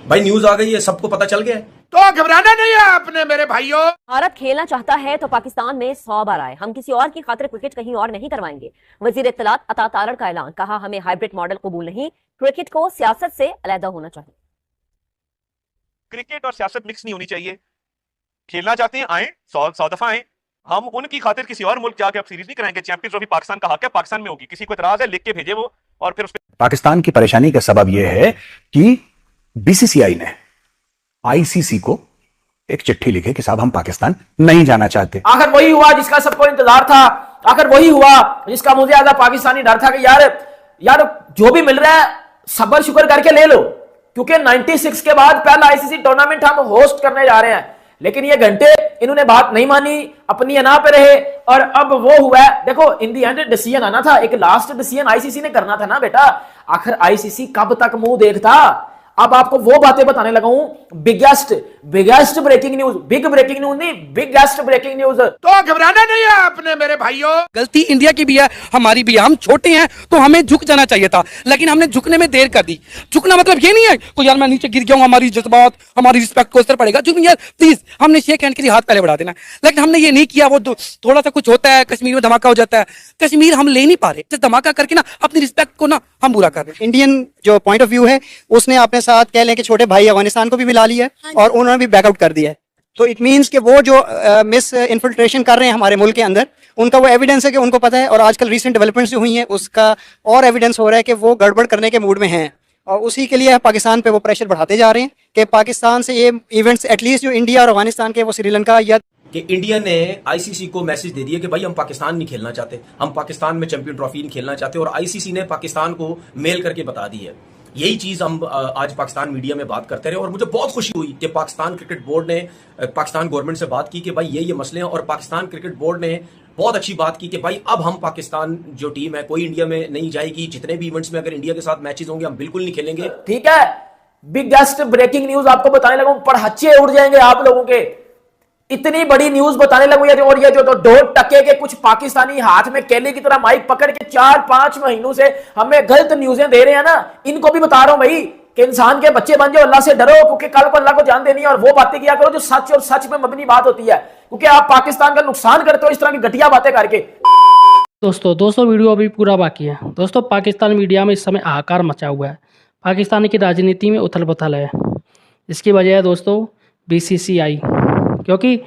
भाई न्यूज आ गई है, सबको पता चल गया है। तो घबराना नहीं है आपने मेरे भाइयों। भारत खेलना चाहता है तो पाकिस्तान में 100 बार आए, हम किसी और की खातिर क्रिकेट कहीं और नहीं करवाएंगे। वजीर इत्तलात अता तारड़ का ऐलान, कहा हमें हाइब्रिड मॉडल कबूल नहीं, क्रिकेट को सियासत से अलहदा होना चाहिए। क्रिकेट और सियासत मिक्स नहीं होनी चाहिए। खेलना चाहते हैं आए, 100 दफा आए, हम उनकी खातिर किसी और मुल्क जाके अब सीरीज नहीं कराएंगे। चैंपियंस ट्रॉफी पाकिस्तान का हक है, पाकिस्तान में होगी। किसी को इतराज है लिख के भेजे वो, और फिर पाकिस्तान की परेशानी का सबब यह है कि बीसीसीआई ने आईसीसी को एक चिट्ठी लिखी कि साहब हम पाकिस्तान नहीं जाना चाहते। आखिर वही हुआ जिसका सबको इंतजार था, आखिर वही हुआ जिसका मुझे ज्यादा पाकिस्तानी डर था कि यार जो भी मिल रहा है सब्र शुक्र करके ले लो, क्योंकि 96 के बाद पहला आईसीसी टूर्नामेंट हम होस्ट करने जा रहे हैं। लेकिन ये घंटे इन्होंने बात नहीं मानी, अपनी अना पे रहे, और अब वो हुआ है। देखो इन दी एंड डिसीजन आना था, एक लास्ट डिसीजन आईसीसी ने करना था ना बेटा। आखिर आईसीसी कब तक मुंह देखता। अब आपको वो बातें बताने लगा हूं, biggest breaking news, big breaking news नहीं, बिगेस्ट ब्रेकिंग न्यूज। तो घबराना नहीं है आपने मेरे भाइयों। गलती इंडिया की भी है, हमारी भी है। हम छोटे हैं तो हमें झुक जाना चाहिए था, लेकिन हमने झुकने में देर कर दी। झुकना मतलब ये नहीं है तो यार मैं नीचे गिर गया हूं, हमारी जज्बात हमारी रिस्पेक्ट को असर पड़ेगा। झुक यार प्लीज, हमने शेक हैंड के लिए हाथ पहले बढ़ा देना, लेकिन हमने ये नहीं किया। वो थोड़ा सा कुछ होता है, कश्मीर में धमाका हो जाता है, कश्मीर हम ले नहीं पा रहे, धमाका करके ना अपनी रिस्पेक्ट को ना हम बुरा कर रहे हैं। इंडियन जो पॉइंट ऑफ व्यू है उसने अपने साथ कह लें कि छोटे भाई अफगानिस्तान को भी मिला लिया है और उन्होंने भी बैकआउट कर दिया है। तो इट मींस कि वो जो मिस इन्फिल्ट्रेशन कर रहे हैं हमारे मुल्क के अंदर, उनका वो एविडेंस है कि उनको पता है। और आजकल रीसेंट डेवलपमेंट्स जो हुई हैं उसका और एविडेंस हो रहा है कि वो गड़बड़ करने के मूड में हैं, और उसी के लिए पाकिस्तान पे वो प्रेशर बढ़ाते जा रहे हैं कि पाकिस्तान से ये इवेंट्स एटलीस्ट जो इंडिया और अफगानिस्तान के वो श्रीलंका या कि इंडिया ने आईसीसी को मैसेज दे दिया कि भाई हम पाकिस्तान नहीं खेलना चाहते, हम पाकिस्तान में चैंपियन ट्रॉफी नहीं खेलना चाहते, और आईसीसी ने पाकिस्तान को मेल करके बता दी है। यही चीज हम आज पाकिस्तान मीडिया में बात करते रहे, और मुझे बहुत खुशी हुई कि पाकिस्तान क्रिकेट बोर्ड ने पाकिस्तान गवर्नमेंट से बात की कि भाई ये मसले हैं, और पाकिस्तान क्रिकेट बोर्ड ने बहुत अच्छी बात की कि भाई अब हम पाकिस्तान जो टीम है कोई इंडिया में नहीं जाएगी। जितने भी इवेंट्स में अगर इंडिया के साथ मैचेस होंगे हम बिल्कुल नहीं खेलेंगे। ठीक है, बिगेस्ट ब्रेकिंग न्यूज आपको बताने लगा हूं, पढ़ाचे उड़ जाएंगे आप लोगों के। इतनी बड़ी न्यूज बताने लगू, और ये जो 2% के कुछ पाकिस्तानी हाथ में केले की तरह माइक पकड़ के 4-5 महीनों से हमें गलत न्यूजें दे रहे हैं ना, इनको भी बता रहा हूं भाई कि इंसान के बच्चे बन जाओ, अल्लाह से डरो, क्योंकि कल को अल्लाह को जान देनी है। और वो बातें किया करो जो सच और सच में मबनी बात होती है, क्योंकि आप पाकिस्तान का नुकसान करते हो इस तरह की घटिया बातें करके। दोस्तों वीडियो अभी पूरा बाकी है। दोस्तों पाकिस्तान मीडिया में इस समय हाहाकार मचा हुआ है, पाकिस्तान की राजनीति में उथल पुथल है। इसकी वजह है दोस्तों बीसीसीआई, क्योंकि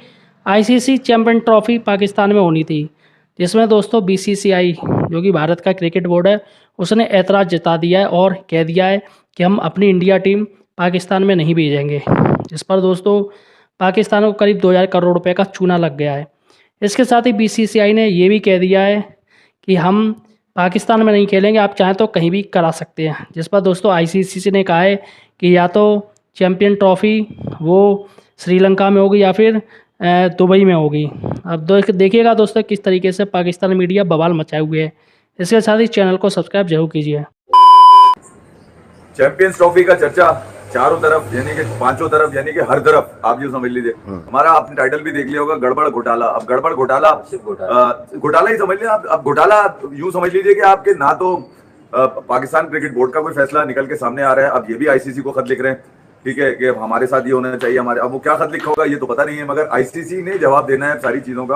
आईसीसी चैंपियन ट्रॉफी पाकिस्तान में होनी थी, जिसमें दोस्तों बीसीसीआई जो कि भारत का क्रिकेट बोर्ड है उसने एतराज़ जता दिया है और कह दिया है कि हम अपनी इंडिया टीम पाकिस्तान में नहीं भेजेंगे, जिस पर दोस्तों पाकिस्तान को करीब 2000 करोड़ रुपए का चूना लग गया है। इसके साथ ही बीसीसीआई ने ये भी कह दिया है कि हम पाकिस्तान में नहीं खेलेंगे, आप चाहें तो कहीं भी करा सकते हैं, जिस पर दोस्तों आईसीसी ने कहा है कि या तो चैम्पियन ट्रॉफी वो श्रीलंका में होगी या फिर दुबई में होगी। अब देखिएगा दोस्तों किस तरीके से पाकिस्तान मीडिया बवाल मचाए हुए है। इसके साथ ही चैनल को सब्सक्राइब जरूर कीजिए। चैंपियंस ट्रॉफी का चर्चा चारों तरफ, यानी कि पांचों तरफ, यानी कि हर तरफ आप यूँ समझ लीजिए। हमारा आपने टाइटल भी देख लिया होगा, गड़बड़ घोटाला। अब गड़बड़ घोटाला घोटाला ही समझ लिया आप। अब घोटाला यूँ समझ लीजिए कि आपके ना तो पाकिस्तान क्रिकेट बोर्ड का कोई फैसला निकल के सामने आ रहा है, अब ये भी आईसीसी को खत लिख रहे हैं, ठीक है, कि हमारे साथ ये होना चाहिए हमारे। अब वो क्या खत लिखा होगा ये तो पता नहीं है, मगर आईसीसी ने जवाब देना है सारी चीजों का।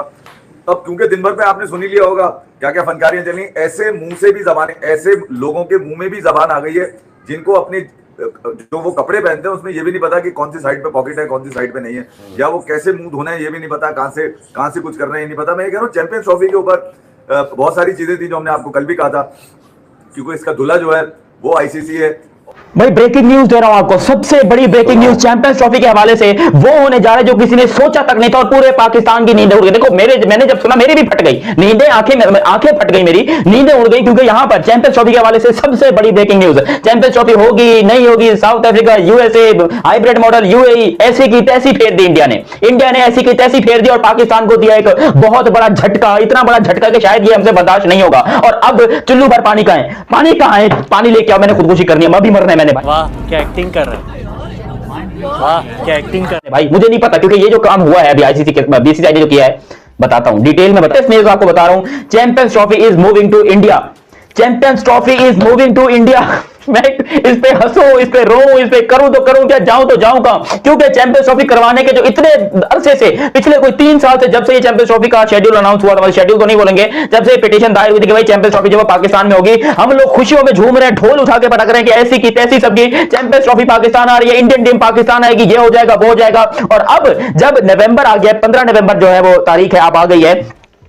अब क्योंकि दिन भर में आपने सुन ही लिया होगा क्या क्या फनकारियां चली, ऐसे मुंह से भी जबान, ऐसे लोगों के मुंह में भी जबान आ गई है जिनको अपनी जो वो कपड़े पहनते हैं उसमें ये भी नहीं पता कि कौन सी साइड पे पॉकेट है कौन सी साइड पे नहीं है, या वो कैसे मुंह धोना है ये भी नहीं पता, कहां से कुछ करना है ये नहीं पता। मैं ये कह रहा हूँ चैंपियंस ट्रॉफी के ऊपर बहुत सारी चीजें थी जो हमने आपको कल भी कहा था, क्योंकि इसका दूल्हा जो है वो आईसीसी है। भाई ब्रेकिंग न्यूज दे रहा हूं आपको, सबसे बड़ी ब्रेकिंग न्यूज चैंपियंस ट्रॉफी के हवाले से। वो होने जा रहा है जो किसी ने सोचा तक नहीं था, और पूरे पाकिस्तान की नींदें उड़ गई। देखो मैंने जब सुना मेरी भी फट गई नींदें, आंखें फट गई, मेरी नींदें उड़ गई, क्योंकि यहां पर चैंपियंस ट्रॉफी के हवाले से सबसे बड़ी ब्रेकिंग न्यूज। चैंपियंस ट्रॉफी होगी नहीं होगी, south Africa, USA, hybrid model, UAE, ऐसी की तैसी फेर दी इंडिया ने ऐसी की तैसी फेर दी, और पाकिस्तान को दिया एक बहुत बड़ा झटका, इतना बड़ा झटका कि शायद ये हमसे बर्दाश्त नहीं होगा। और अब चुल्लू भर पानी कहां है, पानी कहां है, पानी लेके आओ, मैंने खुदकुशी करनी है, अभी मरना है मैंने। वाह क्या एक्टिंग कर रहे हैं, वाह क्या एक्टिंग कर रहे हैं। भाई मुझे नहीं पता, क्योंकि ये जो काम हुआ है अभी आईसीसी के बीसीसीआई ने जो किया है, बताता हूं डिटेल में, आपको बता रहा हूं। Champions trophy is moving to India, champions trophy is moving to India. मैं इस पे हंसूं, इस पे रोऊं, इस पे करूं तो करूं क्या, जाऊं तो जाऊं कहां? क्योंकि चैंपियंस ट्रॉफी करवाने के जो इतने अरसे से, पिछले कोई 3 साल से, जब से ये चैंपियंस ट्रॉफी का शेड्यूल अनाउंस हुआ था, शेड्यूल तो नहीं बोलेंगे, जब से पिटीशन दायर हुई थी कि भाई चैंपियंस ट्रॉफी जो पाकिस्तान में होगी, हम लोग खुशियों में झूम रहे हैं, ढोल उठा के पटक रहे हैं कि ऐसी की तैसी सबकी चैंपियंस ट्रॉफी पाकिस्तान आ रही है, इंडियन टीम पाकिस्तान आएगी, ये हो जाएगा, वो हो जाएगा। और अब जब नवंबर आ गया, 15 नवंबर जो है वो तारीख है, अब आ गई है,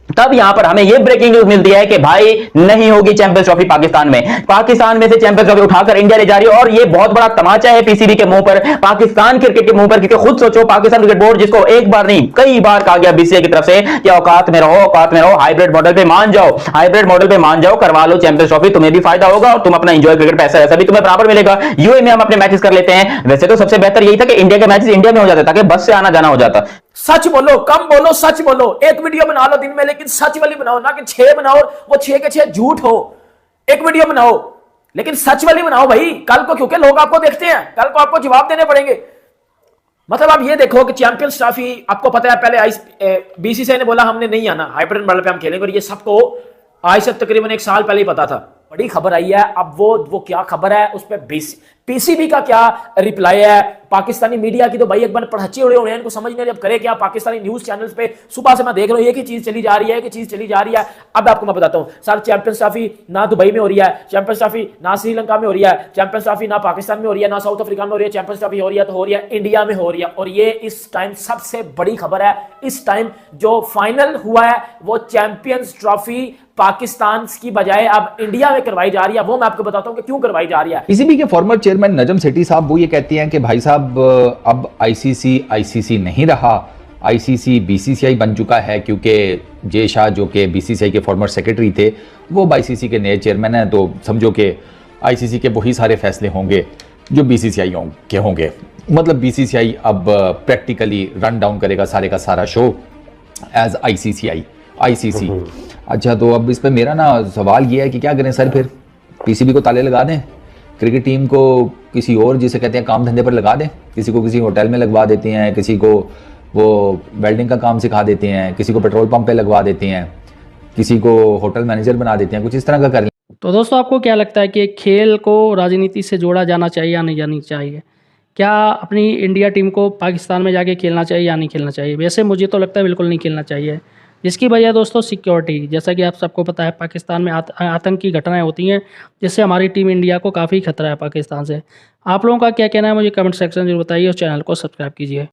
तब यहां पर हमें यह ब्रेकिंग न्यूज मिलती है कि भाई नहीं होगी चैंपियंस ट्रॉफी पाकिस्तान में। पाकिस्तान में से चैंपियंस ट्रॉफी उठाकर इंडिया ले जा रही है, और यह बहुत बड़ा तमाचा है पीसीबी के मुंह पर, पाकिस्तान क्रिकेट के मुंह पर। क्योंकि खुद सोचो, पाकिस्तान क्रिकेट बोर्ड, जिसको एक बार नहीं कई बार कहा गया बीसीसीआई की तरफ से कि औकात में रहो, औकात में रहो, हाइब्रिड मॉडल पे मान जाओ, हाइब्रिड मॉडल पे मान जाओ, करवा लो चैंपियंस ट्रॉफी, तुम्हें भी फायदा होगा और तुम अपना एंजॉय क्रिकेट, पैसा वैसा भी तुम्हें बराबर मिलेगा, यूए में हम अपने मैचेस कर लेते हैं। वैसे तो सबसे बेहतर यही था कि इंडिया के मैचेस इंडिया में हो जाते ताकि बस से आना जाना हो जाता। सच बोलो, कम बोलो, सच बोलो। एक वीडियो बना लो दिन में, लेकिन सच वाली बनाओ, ना कि 6 बनाओ वो 6 के 6 झूठ हो। एक वीडियो बनाओ लेकिन सच वाली बनाओ भाई, कल को, क्योंकि लोग आपको देखते हैं, कल को आपको जवाब देने पड़ेंगे। मतलब आप ये देखो कि चैंपियंस ट्रॉफी, आपको पता है पहले बीसीसीआई ने बोला हमने नहीं आना, हाइब्रिड मॉडल पे हम खेलेंगे, और ये सबको आज से तकरीबन 1 साल पहले ही पता था। बड़ी खबर आई है, अब वो क्या खबर है, उस पर पीसीबी का क्या रिप्लाई है। पाकिस्तानी मीडिया की तो भाई एक बार पढ़ाचे उड़े हुए हैं, इनको समझ नहीं आ रही अब करे क्या। पाकिस्तानी न्यूज चैनल्स पे सुबह से मैं देख रहा हूं एक ही चीज चली जा रही है, एक ही चीज चली जा रही है। अब आपको मैं बताता हूं सर, चैंपियंस ट्रॉफी ना दुबई में हो रही है, चैंपियंस ट्रॉफी ना श्रीलंका में हो रही है, चैंपियंस ट्रॉफी ना पाकिस्तान में हो रही है, ना साउथ अफ्रीका में हो रही है, चैंपियंस ट्रॉफी हो रही है तो हो रही है इंडिया में हो रही है। और ये इस टाइम सबसे बड़ी खबर है, इस टाइम जो फाइनल हुआ है वो चैंपियंस ट्रॉफी पाकिस्तान की बजाय अब इंडिया में करवाई जा रही है। वो मैं आपको बताता हूं कि क्यों करवाई जा रही है। पीसीबी के फॉर्मर चेयरमैन नजम सेठी साहब वो ये कहते हैं कि भाई साहब अब आईसीसी नहीं रहा, आईसीसी बीसीसीआई बन चुका है, क्योंकि जे शाह जो कि बीसीसीआई के फॉर्मर सेक्रेटरी थे वो अब आईसीसी के नए चेयरमैन हैं, तो समझो कि आईसीसी के वही सारे फैसले होंगे जो बीसीसीआई के होंगे। मतलब बीसीसीआई अब प्रैक्टिकली रन डाउन करेगा सारे का सारा शो एज आईसीसी। अच्छा, तो अब इस पर मेरा ना सवाल ये है कि क्या करें सर, फिर पीसीबी को ताले लगा दें, क्रिकेट टीम को किसी और जिसे कहते हैं काम धंधे पर लगा दें, किसी को किसी होटल में लगवा देते हैं, किसी को वो वेल्डिंग का काम सिखा देते हैं, किसी को पेट्रोल पंप पे लगवा देते हैं, किसी को होटल मैनेजर बना देते हैं, कुछ इस तरह का कर लें। तो दोस्तों, आपको क्या लगता है कि खेल को राजनीति से जोड़ा जाना चाहिए या नहीं जानी चाहिए? क्या अपनी इंडिया टीम को पाकिस्तान में जाके खेलना चाहिए या नहीं खेलना चाहिए? वैसे मुझे तो लगता है बिल्कुल नहीं खेलना चाहिए। जिसकी वजह दोस्तों सिक्योरिटी, जैसा कि आप सबको पता है पाकिस्तान में आतंक की घटनाएं होती हैं, जिससे हमारी टीम इंडिया को काफ़ी खतरा है पाकिस्तान से। आप लोगों का क्या कहना है मुझे कमेंट सेक्शन में बताइए और चैनल को सब्सक्राइब कीजिए।